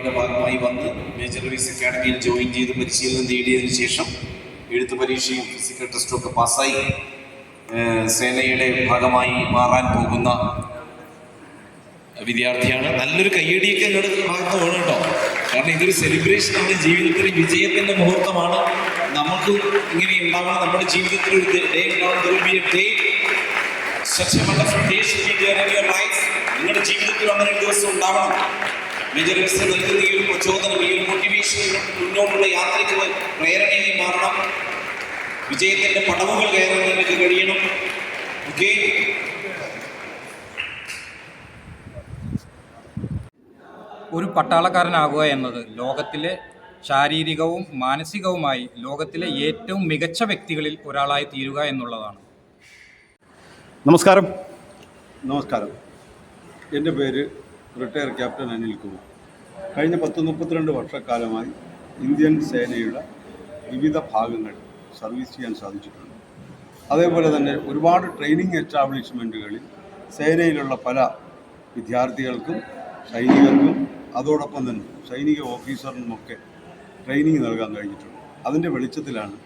അക്കാഡമിയുടെ ഭാഗമായി വന്ന് major service അക്കാഡമിയിൽ join ചെയ്ത് പരിശീലനം നേടിയതിനു ശേഷം എഴുത്ത് പരീക്ഷയും ഫിസിക്കൽ ടെസ്റ്റും ഒക്കെ പാസ്സായി സേനയുടെ ഭാഗമായി മാറാൻ പോകുന്ന വിദ്യാർത്ഥിയാണ്. നല്ലൊരു കയ്യടിയൊക്കെ എന്നോട് ഭാഗത്ത് വേണം കേട്ടോ. കാരണം ഇതൊരു സെലിബ്രേഷനാണ്, ജീവിതത്തിലെ വിജയത്തിന്റെ മുഹൂർത്തമാണ്. നമുക്ക് ഇങ്ങനെ ഉണ്ടാവണം, നമ്മുടെ ജീവിതത്തിൽ ഒരു ഡേ നിങ്ങളുടെ ജീവിതത്തിൽ അങ്ങനെ ഒരു ദിവസം ഉണ്ടാവണം. മേജർ സർവീസ് നൽകുന്ന ഈ ഒരു പ്രചോദനം, ഈ ഒരു മോട്ടിവേഷൻ മുന്നോട്ടുള്ള യാത്രയ്ക്ക് പ്രേരണയായി മാറണം. വിജയത്തിന്റെ പടവുകൾ കയറാൻ നിങ്ങൾക്ക് കഴിയണം. ഓക്കെ, ഒരു പട്ടാളക്കാരനാകുക എന്നത് ലോകത്തിലെ ശാരീരികവും മാനസികവുമായി ലോകത്തിലെ ഏറ്റവും മികച്ച വ്യക്തികളിൽ ഒരാളായി തീരുക എന്നുള്ളതാണ്. നമസ്കാരം. എൻ്റെ പേര് റിട്ടയർ ക്യാപ്റ്റൻ അനിൽകുമാർ. കഴിഞ്ഞ 32 വർഷക്കാലമായി ഇന്ത്യൻ സേനയുടെ വിവിധ ഭാഗങ്ങൾ സർവീസ് ചെയ്യാൻ സാധിച്ചിട്ടുണ്ട്. അതേപോലെ തന്നെ ഒരുപാട് ട്രെയിനിങ് എസ്റ്റാബ്ലിഷ്മെൻറ്റുകളിൽ സേനയിലുള്ള പല വിദ്യാർത്ഥികൾക്കും സൈനികർക്കും അതോടൊപ്പം തന്നെ സൈനിക ഓഫീസറിനുമൊക്കെ ട്രെയിനിങ് നൽകാൻ കഴിഞ്ഞിട്ടുണ്ട്. അതിൻ്റെ വെളിച്ചത്തിലാണ്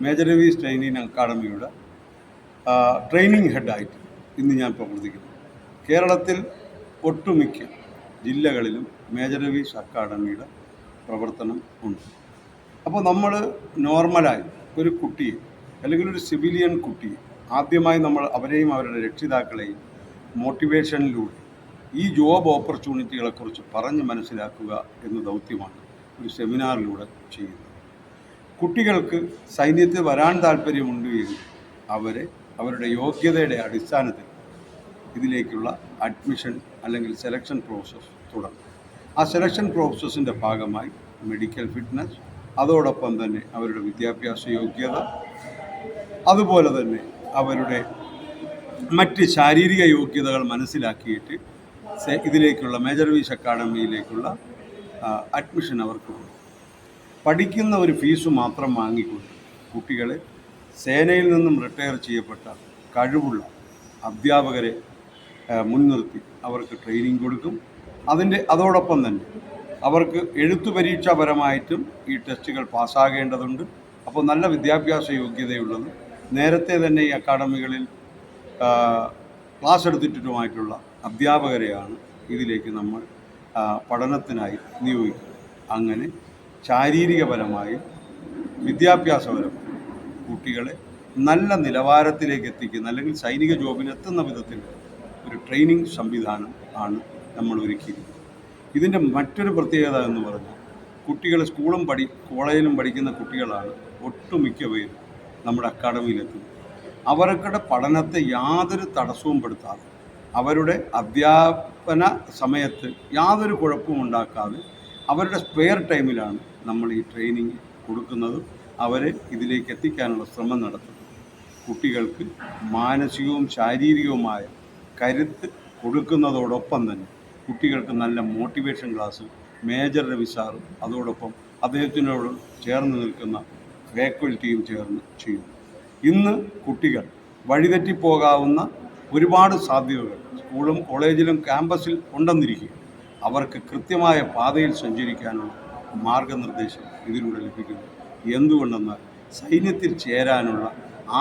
മേജർ സർവീസ് ട്രെയിനിങ് അക്കാഡമിയുടെ ട്രെയിനിങ് ഹെഡായിട്ട് ഇന്ന് ഞാൻ പ്രവർത്തിക്കുന്നത്. കേരളത്തിൽ ഒട്ടുമിക്ക ജില്ലകളിലും മേജർ സർവീസ് അക്കാഡമിയുടെ പ്രവർത്തനം ഉണ്ട്. അപ്പോൾ നമ്മൾ നോർമലായി ഒരു കുട്ടിയെ അല്ലെങ്കിൽ ഒരു സിവിലിയൻ കുട്ടിയെ ആദ്യമായി നമ്മൾ അവരെയും അവരുടെ രക്ഷിതാക്കളെയും മോട്ടിവേഷനിലൂടെ ഈ ജോബ് ഓപ്പർച്യൂണിറ്റികളെക്കുറിച്ച് പറഞ്ഞ് മനസ്സിലാക്കുക എന്ന ദൗത്യമാണ് ഒരു സെമിനാറിലൂടെ ചെയ്യുന്നത്. കുട്ടികൾക്ക് സൈന്യത്തിൽ വരാൻ താല്പര്യമുണ്ട് എങ്കിൽ അവരെ അവരുടെ യോഗ്യതയുടെ അടിസ്ഥാനത്തിൽ ഇതിലേക്കുള്ള അഡ്മിഷൻ അല്ലെങ്കിൽ സെലക്ഷൻ പ്രോസസ്സ് തുടങ്ങും. ആ സെലക്ഷൻ പ്രോസസ്സിൻ്റെ ഭാഗമായി മെഡിക്കൽ ഫിറ്റ്നസ്, അതോടൊപ്പം തന്നെ അവരുടെ വിദ്യാഭ്യാസ യോഗ്യത, അതുപോലെ തന്നെ അവരുടെ മറ്റ് ശാരീരിക യോഗ്യതകൾ മനസ്സിലാക്കിയിട്ട് ഇതിലേക്കുള്ള മേജർ സർവീസ് അക്കാഡമിയിലേക്കുള്ള അഡ്മിഷൻ അവർക്ക് കൊടുക്കും. പഠിക്കുന്ന ഒരു ഫീസ് മാത്രം വാങ്ങിക്കൊണ്ട് കുട്ടികളെ സേനയിൽ നിന്നും റിട്ടയർ ചെയ്യപ്പെട്ട കഴിവുള്ള അധ്യാപകരെ മുൻനിർത്തി അവർക്ക് ട്രെയിനിങ് കൊടുക്കും. അതോടൊപ്പം തന്നെ അവർക്ക് എഴുത്തു പരീക്ഷാപരമായിട്ടും ഈ ടെസ്റ്റുകൾ പാസ്സാകേണ്ടതുണ്ട്. അപ്പോൾ നല്ല വിദ്യാഭ്യാസ യോഗ്യതയുള്ളത് നേരത്തെ തന്നെ ഈ അക്കാഡമികളിൽ ക്ലാസ് എടുത്തിട്ടുമായിട്ടുള്ള അധ്യാപകരെയാണ് ഇതിലേക്ക് നമ്മൾ പഠനത്തിനായി നിയോഗിക്കുന്നത്. അങ്ങനെ ശാരീരികപരമായും വിദ്യാഭ്യാസപരമായും കുട്ടികളെ നല്ല നിലവാരത്തിലേക്ക് എത്തിക്കുന്ന അല്ലെങ്കിൽ സൈനിക ജോബിനെത്തുന്ന വിധത്തിൽ ഒരു ട്രെയിനിങ് സംവിധാനം ആണ് നമ്മൾ ഒരുക്കിയിരിക്കുന്നത്. ഇതിൻ്റെ മറ്റൊരു പ്രത്യേകത എന്ന് പറഞ്ഞാൽ കുട്ടികൾ സ്കൂളും കോളേജിലും പഠിക്കുന്ന കുട്ടികളാണ് ഒട്ടുമിക്ക പേരും നമ്മുടെ അക്കാഡമിയിലെത്തുന്നത്. അവരുടെ പഠനത്തെ യാതൊരു തടസ്സവും പെടുത്താതെ അവരുടെ അധ്യാപന സമയത്ത് യാതൊരു കുഴപ്പവും ഉണ്ടാക്കാതെ അവരുടെ സ്പെയർ ടൈമിലാണ് നമ്മൾ ഈ ട്രെയിനിങ് കൊടുക്കുന്നതും അവരെ ഇതിലേക്ക് എത്തിക്കാനുള്ള ശ്രമം നടത്തുന്നത്. കുട്ടികൾക്ക് മാനസികവും ശാരീരികവുമായ കരുത്ത് കൊടുക്കുന്നതോടൊപ്പം തന്നെ കുട്ടികൾക്ക് നല്ല മോട്ടിവേഷൻ ക്ലാസ് മേജർ രവി സാറും അതോടൊപ്പം അദ്ദേഹത്തിനോട് ചേർന്ന് നിൽക്കുന്ന ഫാക്കൽറ്റിയും ചേർന്ന് ചെയ്യുന്നു. ഇന്ന് കുട്ടികൾ വഴിതെറ്റിപ്പോകാവുന്ന ഒരുപാട് സാധ്യതകൾ സ്കൂളും കോളേജിലും ക്യാമ്പസിൽ ഉണ്ടെന്നിരിക്കുക. അവർക്ക് കൃത്യമായ പാതയിൽ സഞ്ചരിക്കാനുള്ള മാർഗനിർദ്ദേശം ഇതിലൂടെ ലഭിക്കുന്നു. എന്തുകൊണ്ടെന്നാൽ സൈന്യത്തിൽ ചേരാനുള്ള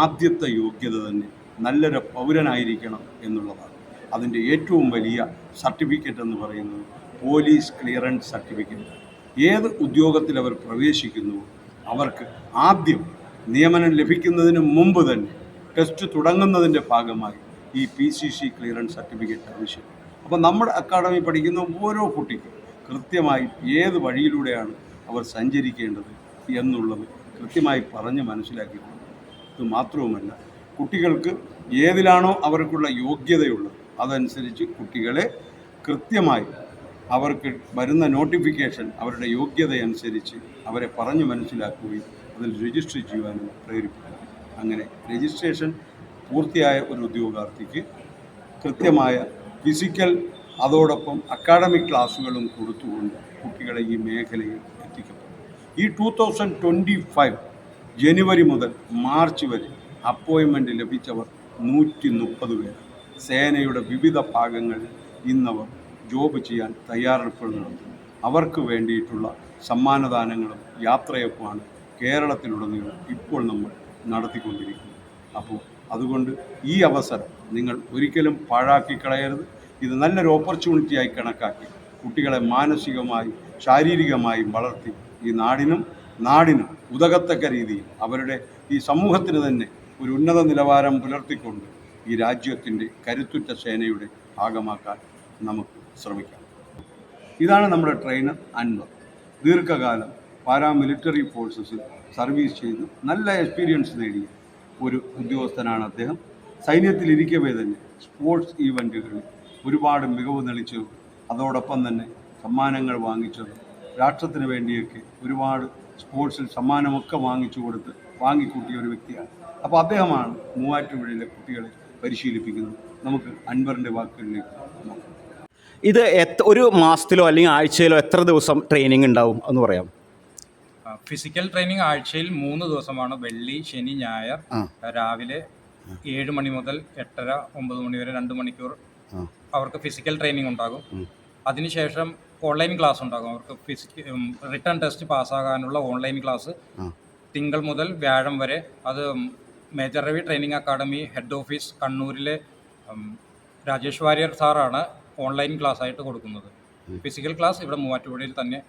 ആദ്യത്തെ യോഗ്യത തന്നെ നല്ലൊരു പൗരനായിരിക്കണം എന്നുള്ളതാണ്. അതിൻ്റെ ഏറ്റവും വലിയ സർട്ടിഫിക്കറ്റ് എന്ന് പറയുന്നത് പോലീസ് ക്ലിയറൻസ് സർട്ടിഫിക്കറ്റ്. ഏത് ഉദ്യോഗത്തിൽ അവർ പ്രവേശിക്കുന്നുവോ അവർക്ക് ആദ്യം നിയമനം ലഭിക്കുന്നതിന് മുമ്പ് തന്നെ ടെസ്റ്റ് തുടങ്ങുന്നതിൻ്റെ ഭാഗമായി ഈ PCC ക്ലിയറൻസ് സർട്ടിഫിക്കറ്റ് ആവശ്യം. അപ്പോൾ നമ്മുടെ അക്കാഡമി പഠിക്കുന്ന ഓരോ കുട്ടിക്കും കൃത്യമായി ഏത് വഴിയിലൂടെയാണ് അവർ സഞ്ചരിക്കേണ്ടത് എന്നുള്ളത് കൃത്യമായി പറഞ്ഞ് മനസ്സിലാക്കിയിട്ടുണ്ട്. ഇത് മാത്രവുമല്ല, കുട്ടികൾക്ക് ഏതിലാണോ അവർക്കുള്ള യോഗ്യതയുള്ളത് അതനുസരിച്ച് കുട്ടികളെ കൃത്യമായി അവർക്ക് വരുന്ന നോട്ടിഫിക്കേഷൻ അവരുടെ യോഗ്യതയനുസരിച്ച് അവരെ പറഞ്ഞ് മനസ്സിലാക്കുകയും അതിൽ രജിസ്റ്റർ ചെയ്യുവാനും പ്രേരിപ്പിക്കും. അങ്ങനെ രജിസ്ട്രേഷൻ പൂർത്തിയായ ഒരു ഉദ്യോഗാർത്ഥിക്ക് കൃത്യമായ ഫിസിക്കൽ അതോടൊപ്പം അക്കാഡമിക് ക്ലാസ്സുകളും കൊടുത്തുകൊണ്ട് കുട്ടികളെ ഈ മേഖലയിൽ എത്തിക്കപ്പെടും. ഈ 2025 ജനുവരി മുതൽ മാർച്ച് വരെ അപ്പോയിൻമെൻറ്റ് ലഭിച്ചവർ 130 പേർ. സേനയുടെ വിവിധ ഭാഗങ്ങളിൽ ഇന്നവർ ജോബ് ചെയ്യാൻ തയ്യാറെടുപ്പുകൾ നടത്തുന്നു. അവർക്ക് വേണ്ടിയിട്ടുള്ള സമ്മാനദാനങ്ങളും യാത്രയപ്പുമാണ് കേരളത്തിലുടനീളം ഇപ്പോൾ നമ്മൾ നടത്തിക്കൊണ്ടിരിക്കുന്നത്. അപ്പോൾ അതുകൊണ്ട് ഈ അവസരം നിങ്ങൾ ഒരിക്കലും പാഴാക്കി കളയരുത്. ഇത് നല്ലൊരു ഓപ്പർച്യൂണിറ്റിയായി കണക്കാക്കി കുട്ടികളെ മാനസികമായി ശാരീരികമായും വളർത്തി ഈ നാടിനും ഉതകത്തക്ക രീതിയിൽ അവരുടെ ഈ സമൂഹത്തിന് തന്നെ ഒരു ഉന്നത നിലവാരം പുലർത്തിക്കൊണ്ട് ഈ രാജ്യത്തിൻ്റെ കരുത്തുറ്റ സേനയുടെ ഭാഗമാക്കാൻ നമുക്ക് ശ്രമിക്കാം. ഇതാണ് നമ്മുടെ ട്രെയിനർ അൻവർ. ദീർഘകാലം പാരാമിലിറ്ററി ഫോഴ്സസിൽ സർവീസ് ചെയ്ത് നല്ല എക്സ്പീരിയൻസ് നേടിയ ഒരു ഉദ്യോഗസ്ഥനാണ് അദ്ദേഹം. സൈന്യത്തിലിരിക്കവേ തന്നെ സ്പോർട്സ് ഈവൻറ്റുകളിൽ ഒരുപാട് മികവ് തെളിച്ചതും അതോടൊപ്പം തന്നെ സമ്മാനങ്ങൾ വാങ്ങിച്ചതും രാഷ്ട്രത്തിന് വേണ്ടിയൊക്കെ ഒരുപാട് സ്പോർട്സിൽ സമ്മാനമൊക്കെ വാങ്ങിക്കൂട്ടിയ ഒരു വ്യക്തിയാണ്. അപ്പോൾ അദ്ദേഹമാണ് മൂവാറ്റുപുഴയിലെ കുട്ടികളെ പരിശീലിപ്പിക്കുന്നത്. നമുക്ക് അൻവറിൻ്റെ വാക്കുകളിലേക്ക് നോക്കാം. ഇത് ഒരു മാസത്തിലോ അല്ലെങ്കിൽ ആഴ്ചയിലോ എത്ര ദിവസം ട്രെയിനിങ് ഉണ്ടാവും എന്ന് പറയാം? ഫിസിക്കൽ ട്രെയിനിങ് ആഴ്ചയിൽ 3 ദിവസമാണ്. വെള്ളി, ശനി, ഞായർ. രാവിലെ 7 മണി മുതൽ 8:30, 9 മണി വരെ 2 മണിക്കൂർ അവർക്ക് ഫിസിക്കൽ ട്രെയിനിങ് ഉണ്ടാകും. അതിനുശേഷം ഓൺലൈൻ ക്ലാസ് ഉണ്ടാകും. അവർക്ക് റിട്ടേൺ ടെസ്റ്റ് പാസ്സാകാനുള്ള ഓൺലൈൻ ക്ലാസ് തിങ്കൾ മുതൽ വ്യാഴം വരെ. അത് major Ravi training academy head office കണ്ണൂരിലെ രാജേഷ് വാര്യർ സാറാണ് ഓൺലൈൻ ക്ലാസ് ആയിട്ട് കൊടുക്കുന്നത്. ഫിസിക്കൽ ക്ലാസ് ഇവിടെ മൂവാറ്റുപുഴയിൽ തന്നെ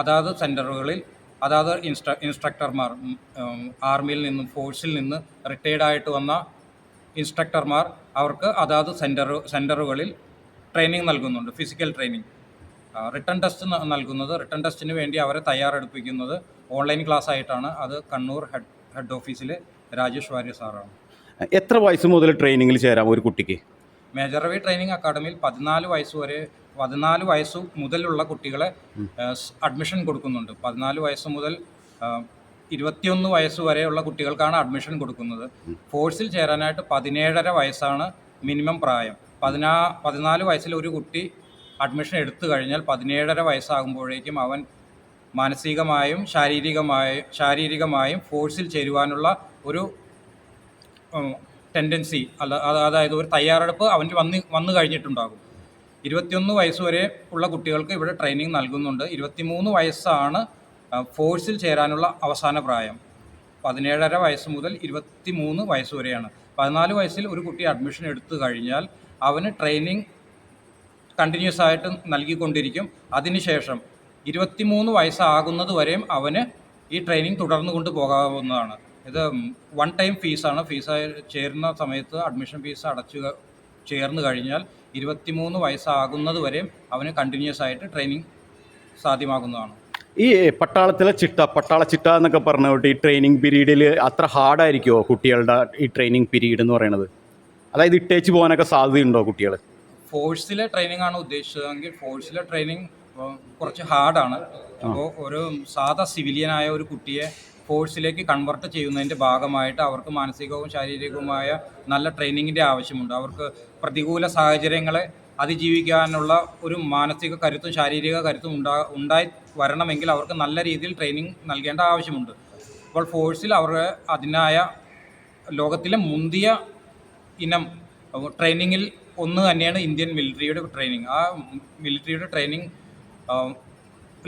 അതാത് സെൻറ്ററുകളിൽ അതാത് ഇൻസ്ട്രക്ടർമാർ, ആർമിയിൽ നിന്നും ഫോഴ്സിൽ നിന്ന് റിട്ടയർഡായിട്ട് വന്ന ഇൻസ്ട്രക്ടർമാർ അവർക്ക് അതാത് സെൻറ്ററുകളിൽ ട്രെയിനിങ് നൽകുന്നുണ്ട്. Physical training. റിട്ടേൺ ടെസ്റ്റ് നൽകുന്നത്, റിട്ടേൺ ടെസ്റ്റിന് വേണ്ടി അവരെ തയ്യാറെടുപ്പിക്കുന്നത് ഓൺലൈൻ ക്ലാസ് ആയിട്ടാണ്. അത് കണ്ണൂർ ഹെഡ് ഓഫീസിലെ രാജേഷ് വാര്യർ സാറാണ്. എത്ര വയസ്സ് മുതൽ ട്രെയിനിങ്ങിൽ ചേരാം ഒരു കുട്ടിക്ക്? മേജർ രവി ട്രെയിനിങ് അക്കാഡമിയിൽ 14 വയസ്സ് മുതലുള്ള കുട്ടികളെ അഡ്മിഷൻ കൊടുക്കുന്നുണ്ട്. 14 വയസ്സ് മുതൽ 21 വയസ്സ് വരെയുള്ള കുട്ടികൾക്കാണ് അഡ്മിഷൻ കൊടുക്കുന്നത്. ഫോഴ്സിൽ ചേരാനായിട്ട് 17.5 വയസ്സാണ് മിനിമം പ്രായം. 14 വയസ്സിൽ ഒരു കുട്ടി അഡ്മിഷൻ എടുത്തു കഴിഞ്ഞാൽ 17.5 വയസ്സാകുമ്പോഴേക്കും അവൻ മാനസികമായും ശാരീരികമായും ഫോഴ്സിൽ ചേരുവാനുള്ള ഒരു ടെൻഡൻസി അതായത് ഒരു തയ്യാറെടുപ്പ് അവന് വന്നു കഴിഞ്ഞിട്ടുണ്ടാകും. 21 വയസ്സ് വരെ ഉള്ള കുട്ടികൾക്ക് ഇവിടെ ട്രെയിനിങ് നൽകുന്നുണ്ട്. 23 വയസ്സാണ് ഫോഴ്സിൽ ചേരാനുള്ള അവസാന പ്രായം. 17.5 വയസ്സ് മുതൽ 23 വയസ്സ് വരെയാണ്. 14 വയസ്സിൽ ഒരു കുട്ടി അഡ്മിഷൻ എടുത്തു കഴിഞ്ഞാൽ അവന് ട്രെയിനിങ് കണ്ടിന്യൂസ് ആയിട്ട് നൽകിക്കൊണ്ടിരിക്കും. അതിനുശേഷം 23 വയസ്സാകുന്നത് വരെയും അവന് ഈ ട്രെയിനിങ് തുടർന്നു കൊണ്ട് പോകാവുന്നതാണ്. ഇത് 1 ടൈം ഫീസാണ്. ചേരുന്ന സമയത്ത് അഡ്മിഷൻ ഫീസ് ചേർന്ന് കഴിഞ്ഞാൽ 23 വയസ്സാകുന്നത് വരെയും അവന് കണ്ടിന്യൂസ് ആയിട്ട് ട്രെയിനിങ് സാധ്യമാകുന്നതാണ്. ഈ പട്ടാള ചിട്ട എന്നൊക്കെ പറഞ്ഞിട്ട് ഈ ട്രെയിനിങ് പീരീഡിൽ അത്ര ഹാർഡായിരിക്കുമോ കുട്ടികളുടെ ഈ ട്രെയിനിങ് പീരീഡ് എന്ന് പറയുന്നത്? അതായത് ഇട്ടേച്ച് പോകാനൊക്കെ സാധ്യതയുണ്ടോ കുട്ടികൾ? ഫോഴ്സിലെ ട്രെയിനിങ് ആണ് ഉദ്ദേശിച്ചതെങ്കിൽ ഫോഴ്സിലെ ട്രെയിനിങ് കുറച്ച് ഹാർഡാണ്. അപ്പോൾ ഒരു സാധാ സിവിലിയനായ ഒരു കുട്ടിയെ ഫോഴ്സിലേക്ക് കൺവെർട്ട് ചെയ്യുന്നതിൻ്റെ ഭാഗമായിട്ട് അവർക്ക് മാനസികവും ശാരീരികവുമായ നല്ല ട്രെയിനിങ്ങിൻ്റെ ആവശ്യമുണ്ട്. അവർക്ക് പ്രതികൂല സാഹചര്യങ്ങളെ അതിജീവിക്കാനുള്ള ഒരു മാനസിക കരുത്തും ശാരീരിക കരുത്തും ഉണ്ടായി വരണമെങ്കിൽ അവർക്ക് നല്ല രീതിയിൽ ട്രെയിനിങ് നൽകേണ്ട ആവശ്യമുണ്ട്. അപ്പോൾ ഫോഴ്സിൽ അവർ അതിനായ ലോകത്തിലെ മുന്തിയ ഇനം ട്രെയിനിങ്ങിൽ ഒന്ന് തന്നെയാണ് ഇന്ത്യൻ മിലിറ്ററിയുടെ ട്രെയിനിങ്. ആ മിലിറ്ററിയുടെ ട്രെയിനിങ്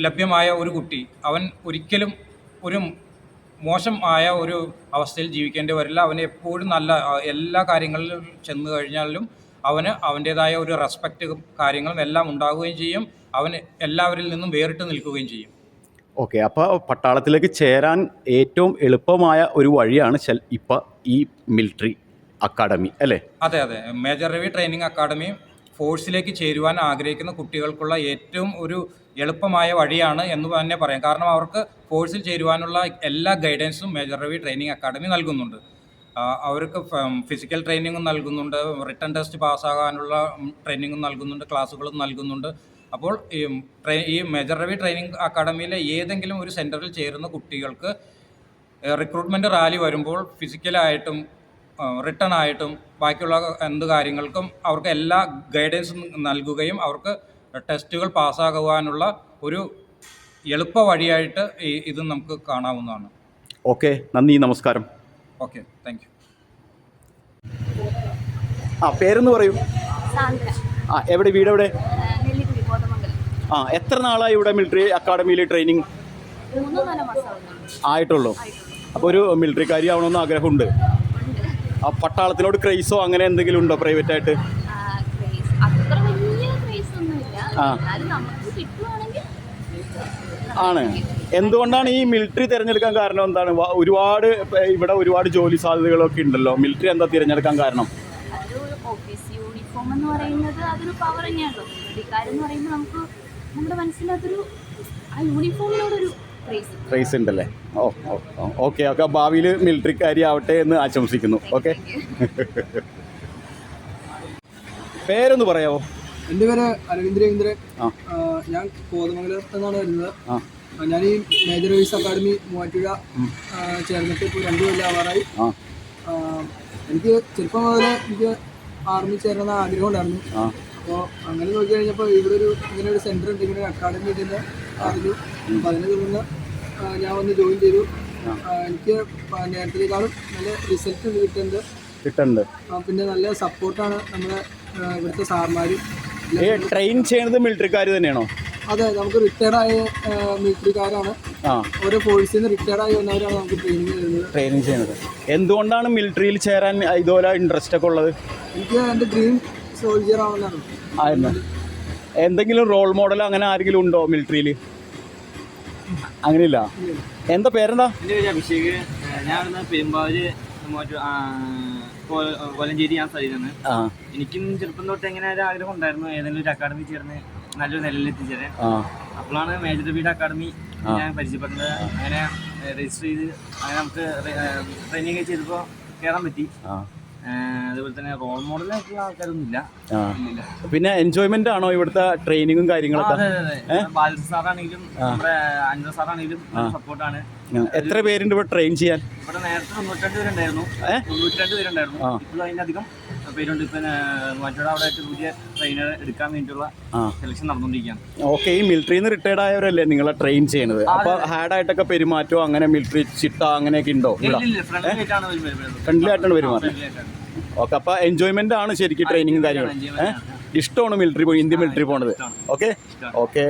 ലഭ്യമായ ഒരു കുട്ടി അവൻ ഒരിക്കലും ഒരു മോശമായ ഒരു അവസ്ഥയിൽ ജീവിക്കേണ്ടി വരില്ല. അവന് എപ്പോഴും നല്ല എല്ലാ കാര്യങ്ങളിലും ചെന്ന് കഴിഞ്ഞാലും അവന് അവൻ്റേതായ ഒരു റെസ്പെക്റ്റ് കാര്യങ്ങളും എല്ലാം ഉണ്ടാവുകയും ചെയ്യും. അവന് എല്ലാവരിൽ നിന്നും വേറിട്ട് നിൽക്കുകയും ചെയ്യും. ഓക്കെ, അപ്പോൾ പട്ടാളത്തിലേക്ക് ചേരാൻ ഏറ്റവും എളുപ്പമായ ഒരു വഴിയാണ് ഇപ്പോൾ ഈ മിലിറ്ററി അക്കാഡമി അല്ലേ? അതെ. മേജർ രവി ട്രെയിനിങ് അക്കാഡമി ഫോഴ്സിലേക്ക് ചേരുവാൻ ആഗ്രഹിക്കുന്ന കുട്ടികൾക്കുള്ള ഏറ്റവും ഒരു എളുപ്പമായ വഴിയാണ് എന്ന് തന്നെ പറയാം. കാരണം അവർക്ക് ഫോഴ്സിൽ ചേരുവാനുള്ള എല്ലാ ഗൈഡൻസും മേജർ രവി ട്രെയിനിങ് അക്കാഡമി നൽകുന്നുണ്ട്. അവർക്ക് ഫിസിക്കൽ ട്രെയിനിങ്ങും നൽകുന്നുണ്ട്, റിട്ടേൺ ടെസ്റ്റ് പാസ്സാകാനുള്ള ട്രെയിനിങ്ങും നൽകുന്നുണ്ട്, ക്ലാസ്സുകളും നൽകുന്നുണ്ട്. അപ്പോൾ ഈ മേജർ രവി ട്രെയിനിങ് അക്കാഡമിയിലെ ഏതെങ്കിലും ഒരു സെൻറ്ററിൽ ചേരുന്ന കുട്ടികൾക്ക് റിക്രൂട്ട്മെൻറ്റ് റാലി വരുമ്പോൾ ഫിസിക്കലായിട്ടും റിട്ടേൺ ആയിട്ടും ബാക്കിയുള്ള എന്ത് കാര്യങ്ങൾക്കും അവർക്ക് എല്ലാ ഗൈഡൻസും നൽകുകയും അവർക്ക് ടെസ്റ്റുകൾ പാസ്സാകുവാനുള്ള ഒരു എളുപ്പ വഴിയായിട്ട് ഇത് നമുക്ക് കാണാവുന്നതാണ്. ഓക്കെ, നന്ദി, നമസ്കാരം. Okay, thank you. പേരെന്ന് പറയൂ. സാന്ദ്ര. എവിടെ വീട്? എവിടെ? നെല്ലിക്കുഴി, കോതമംഗലം. ആ, എത്ര നാളായി ഇവിടെ മിലിറ്ററി അക്കാഡമിയിൽ ട്രെയിനിങ് 3-4 മാസമാകുന്നുണ്ട്. ആയിട്ടുള്ളൂ? അപ്പോൾ ഒരു മിലിറ്ററിക്കാരി ആവണമെന്ന് ആഗ്രഹമുണ്ട്. ആ പട്ടാളത്തിനോട് ക്രൈസോ അങ്ങനെ എന്തെങ്കിലും ഉണ്ടോ പ്രൈവറ്റായിട്ട്? ക്രേസ് അത്ര വലിയ ക്രേസ് ഒന്നുമില്ല. ആ. എന്നാലും നമുക്ക് കിട്ടുവാണെങ്കിൽ ആണ്. എന്തുകൊണ്ടാണ് ഈ മിലിറ്ററി തിരഞ്ഞെടുക്കാൻ കാരണം എന്താണ്? ഒരുപാട് ഇവിടെ ഒരുപാട് ജോലി സാധ്യതകളൊക്കെ ഉണ്ടല്ലോ, മിലിറ്ററി എന്താ തിരഞ്ഞെടുക്കാൻ കാരണം? അതൊരു ഓഫീസ് യൂണിഫോം എന്ന് പറയുന്നത് അതൊരു പവർ തന്നെയാണല്ലോ. മിലിറ്ററിക്കാരെന്ന് പറയുമ്പോൾ നമുക്ക് നമ്മുടെ മനസ്സിലതൊരു ആ യൂണിഫോമിനോടൊരു ക്രൈസ് ഉണ്ടല്ലേ? Okay okay. ഭാവിയിൽ മിലിറ്ററിക്കാരി ആവട്ടെ എന്ന് ആശംസിക്കുന്നു. ഓക്കെ. പേരൊന്ന് പറയാമോ? എൻ്റെ പേര് അരവിന്ദ് രവീന്ദ്രൻ. ആ. ഞാൻ കോതമംഗലത്ത് നിന്നാണ് വരുന്നത്. ആ. ഞാൻ ഈ മേജർ വൈസ് അക്കാഡമി മൂവാറ്റുപുഴ ചേർന്നിട്ട് ഇപ്പോൾ 2 കൊല്ലം ആവാറായി. ആ. എനിക്ക് ചെറുപ്പം മുതലേ എനിക്ക് ആർമി ചേരണമെന്ന് ആഗ്രഹം ഉണ്ടായിരുന്നു. അപ്പോൾ അങ്ങനെ നോക്കി കഴിഞ്ഞപ്പോൾ ഇവിടെ ഇങ്ങനെ ഒരു സെൻറ്റർ ഉണ്ട്, ഇങ്ങനെ ഒരു അക്കാഡമി ഉണ്ടെന്ന് അറിഞ്ഞു. അപ്പോൾ അതിനെ തുടർന്ന് ഞാൻ വന്ന് ജോയിൻ ചെയ്തു. എനിക്ക് നേരത്തേക്കാളും നല്ല റിസൾട്ട് കിട്ടുന്നുണ്ട്. പിന്നെ നല്ല സപ്പോർട്ടാണ് നമ്മുടെ ഇവിടുത്തെ സാർമാരും. ട്രെയിൻ ചെയ്യുന്നത് മിലിറ്ററിക്കാർ തന്നെയാണോ? അതെ, നമുക്ക് റിട്ടയർഡായ മിലിറ്ററിക്കാരാണ്. ഓരോ ഫോഴ്സിൽ നിന്ന് റിട്ടയർഡായി വന്നവരാണ് നമുക്ക് ട്രെയിനിങ് ചെയ്യുന്നത്. എന്തുകൊണ്ടാണ് മിലിറ്ററിയിൽ ചേരാൻ ഇതുപോലെ ഇൻട്രസ്റ്റ് ഒക്കെ ഉള്ളത്? എനിക്ക് എൻ്റെ ഡ്രീം സോൾജിയർ ആവുന്നതാണ്. ആയിരുന്നു. എന്തെങ്കിലും റോൾ മോഡൽ അങ്ങനെ ആരെങ്കിലും ഉണ്ടോ മിലിറ്ററിയിൽ? അങ്ങനെയില്ല. എന്താ പേരെന്താ? എൻ്റെ പേര് അഭിഷേക്. ഞാൻ പെരുമ്പാവൂര് കോലഞ്ചേരി ഞാൻ സ്ഥലത്താണ്. എനിക്കും ചെറുപ്പം തൊട്ട് എങ്ങനെ ഒരു ആഗ്രഹം ഉണ്ടായിരുന്നു ഏതെങ്കിലും ഒരു അക്കാഡമി ചേർന്ന് നല്ലൊരു നിലയിൽ എത്തിച്ചേരാൻ. അപ്പോഴാണ് മേജർ രവീഡ് അക്കാഡമി ഞാൻ പരിചയപ്പെട്ടത്. അങ്ങനെ രജിസ്റ്റർ ചെയ്ത് അങ്ങനെ നമുക്ക് ട്രെയിനിങ് ചെയ്തപ്പോൾ കയറാൻ പറ്റി. അതുപോലെ തന്നെ റോൾ മോഡലായിട്ടുള്ള ആൾക്കാരൊന്നും ഇല്ല. പിന്നെ എൻജോയ്മെന്റ് ആണോ ഇവിടുത്തെ ട്രെയിനിങ്ങും കാര്യങ്ങളൊക്കെ? ബാലൻ സാറാണെങ്കിലും നമ്മുടെ അൻവർ സാറാണെങ്കിലും സപ്പോർട്ടാണ്. എത്ര പേരുണ്ട് ഇവിടെ ട്രെയിൻ ചെയ്യാൻ? ഇവിടെ നേരത്തെ 92 പേരുണ്ടായിരുന്നു. 92 പേരുണ്ടായിരുന്നു. ഇപ്പോൾ അതിനധികം പേരുണ്ട്. ഇപ്പം മറ്റൊരു അവിടെ ആയിട്ട് പുതിയ ട്രെയിനർ എടുക്കാൻ വേണ്ടിയിട്ടുള്ള സെലക്ഷൻ നടന്നുകൊണ്ടിരിക്കുകയാണ്. ഓക്കെ. ഈ മിലിറ്ററിയിൽ നിന്ന് റിട്ടയർഡ് ആയവരല്ലേ നിങ്ങളെ ട്രെയിൻ ചെയ്യണത്? അപ്പൊ ഹാർഡായിട്ടൊക്കെ പെരുമാറ്റോ അങ്ങനെ മിലിറ്ററി ചിട്ട അങ്ങനെയൊക്കെ ഉണ്ടോ? ഫ്രണ്ട്ലി ആയിട്ടാണ് പെരുമാറുന്നത്. ഓക്കെ. അപ്പൊ എൻജോയ്മെന്റ് ആണ് ശരിക്കും ട്രെയിനിങ്ങും കാര്യങ്ങളും. ഇഷ്ടമാണ് മിലിറ്ററി ഇന്ത്യൻ മിലിറ്ററി പോണത്. ഓക്കെ.